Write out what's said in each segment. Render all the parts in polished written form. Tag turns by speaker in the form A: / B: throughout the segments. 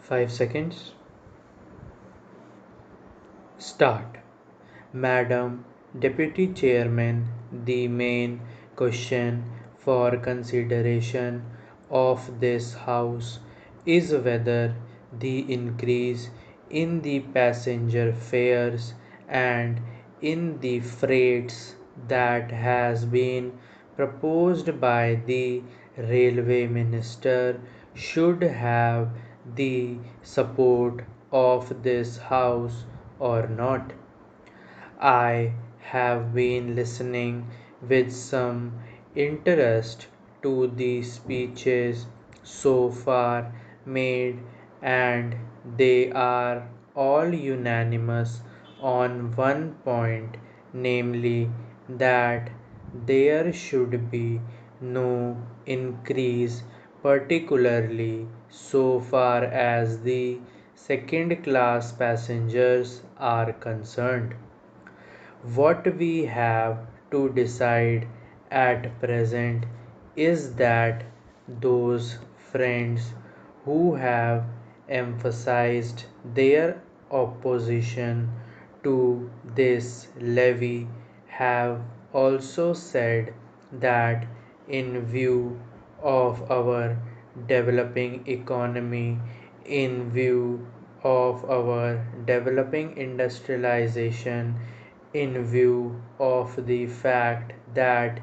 A: 5 seconds. Start. Madam Deputy Chairman, the main question for consideration of this House is whether the increase in the passenger fares and in the freights that has been proposed by the Railway Minister should have the support of this House or not. I have been listening with some interest to the speeches so far made, and they are all unanimous on one point, namely that there should be no increase, particularly so far as the second class passengers are concerned. What we have to decide at present is that those friends who have emphasized their opposition to this levy have also said that in view of our developing economy, in view of our developing industrialization, in view of the fact that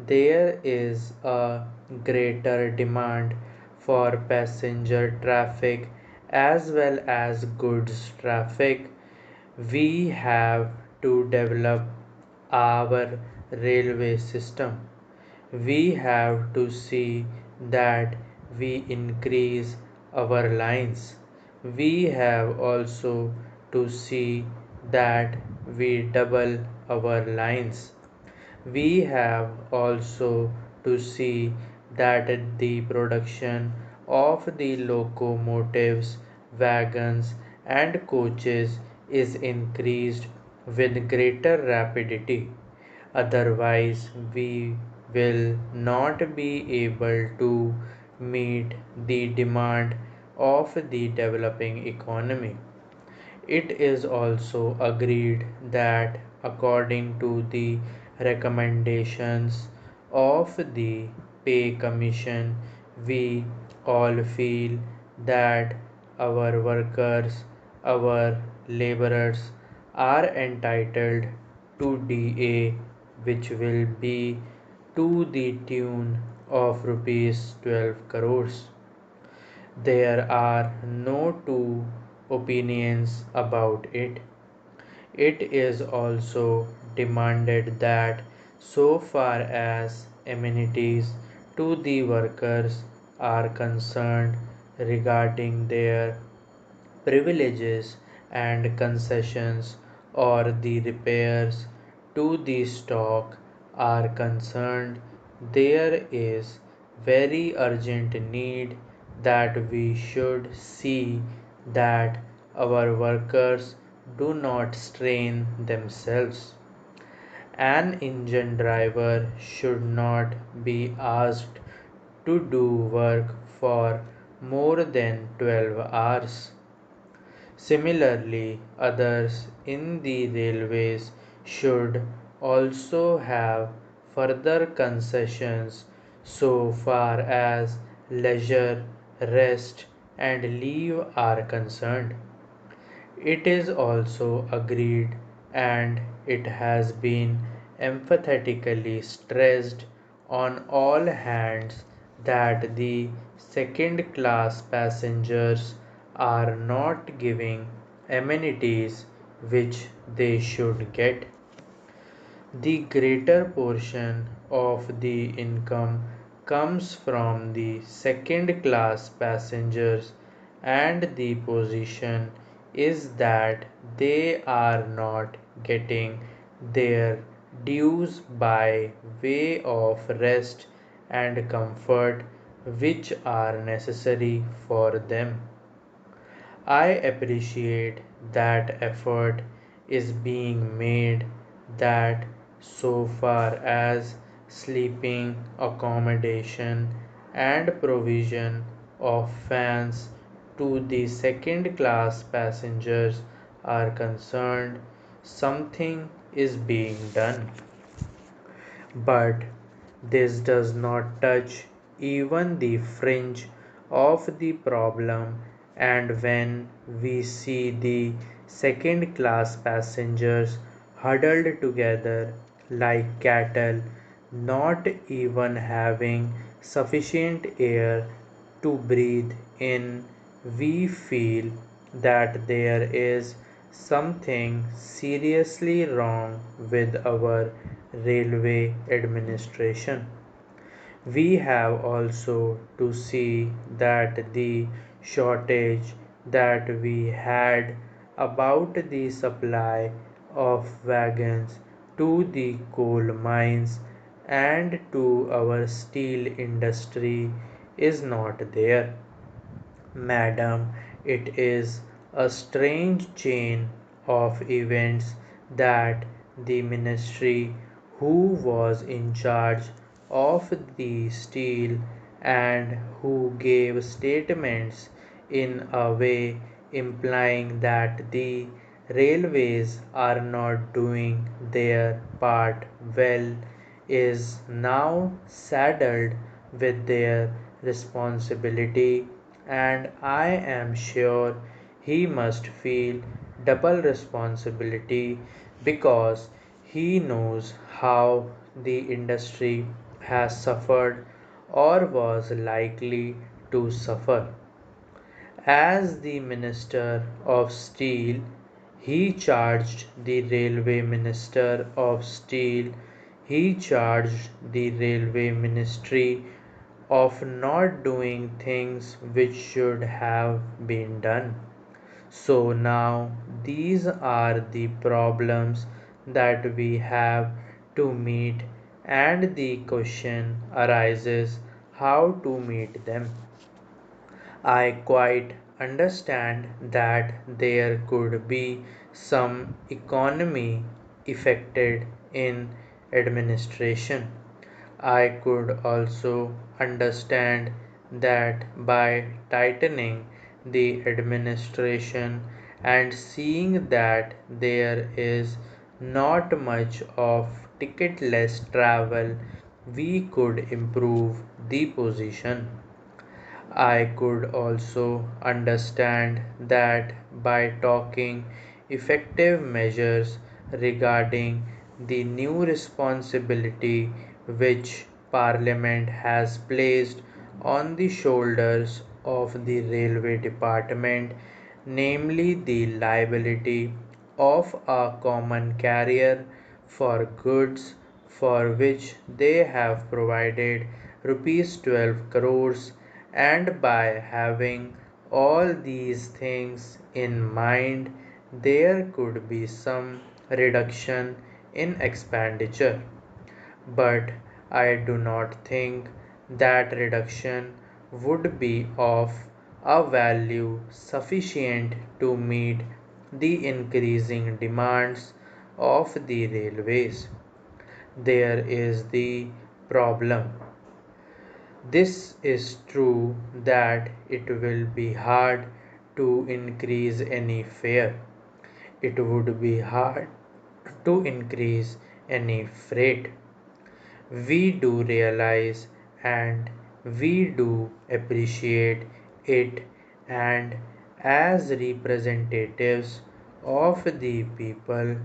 A: there is a greater demand for passenger traffic as well as goods traffic, we have to develop our railway system. We have to see that we increase our lines. We have also to see that we double our lines. We have also to see that the production of the locomotives, wagons, and coaches is increased with greater rapidity. Otherwise, we will not be able to meet the demand of the developing economy. It is also agreed that according to the recommendations of the Pay Commission, we all feel that our workers, our laborers are entitled to DA, which will be to the tune of rupees 12 crores. There are no two opinions about it. It is also demanded that, so far as amenities to the workers are concerned regarding their privileges and concessions or the repairs to the stock are concerned, there is very urgent need that we should see that our workers do not strain themselves. An engine driver should not be asked to do work for more than 12 hours. Similarly, others in the railways should also have further concessions so far as leisure, rest, and leave are concerned. It is also agreed, and it has been emphatically stressed on all hands, that the second class passengers are not giving amenities which they should get. The greater portion of the income comes from the second class passengers, and the position is that they are not getting their dues by way of rest and comfort which are necessary for them. I appreciate that effort is being made, that so far as sleeping accommodation and provision of fans to the second class passengers are concerned, something is being done. But this does not touch even the fringe of the problem, and when we see the second class passengers huddled together like cattle, not even having sufficient air to breathe in, we feel that there is something seriously wrong with our railway administration. We have also to see that the shortage that we had about the supply of wagons to the coal mines and to our steel industry is not there. Madam, it is a strange chain of events that the ministry who was in charge of the steel and who gave statements in a way implying that the railways are not doing their part well is now saddled with their responsibility, and I am sure he must feel double responsibility because he knows how the industry has suffered or was likely to suffer. As the Minister of Steel, he charged the Railway Minister of Steel, he charged the Railway Ministry of not doing things which should have been done. So now these are the problems that we have to meet, and the question arises how to meet them. I quite understand that there could be some economy affected in administration. I could also understand that by tightening the administration and seeing that there is not much of ticketless travel, we could improve the position. I could also understand that by talking effective measures regarding the new responsibility which Parliament has placed on the shoulders of the Railway Department, namely the liability of a common carrier for goods for which they have provided rupees 12 crores, and by having all these things in mind, there could be some reduction in expenditure. But I do not think that reduction would be of a value sufficient to meet the increasing demands of the railways. There is the problem. This is true that it will be hard to increase any fare. It would be hard to increase any freight. We do realize and we do appreciate it, and as representatives of the people,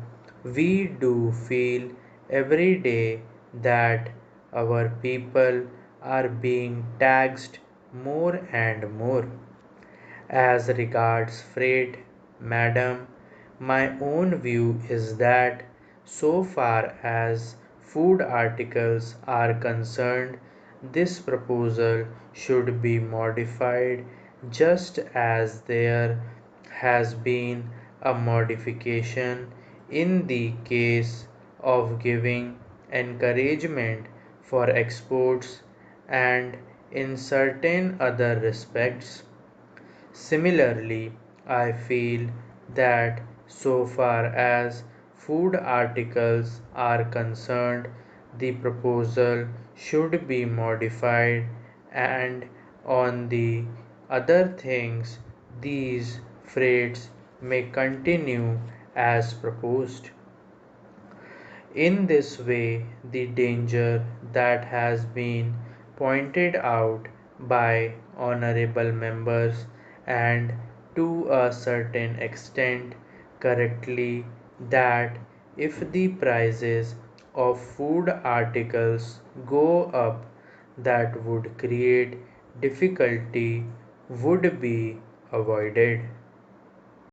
A: we do feel every day that our people are being taxed more and more. As regards freight, madam, my own view is that so far as food articles are concerned, this proposal should be modified just as there has been a modification in the case of giving encouragement for exports and in certain other respects. Similarly, I feel that so far as food articles are concerned, the proposal should be modified, and on the other things, these freights may continue as proposed. In this way, the danger that has been pointed out by honorable members, and to a certain extent correctly, that if the prices of food articles go up, that would create difficulty, would be avoided.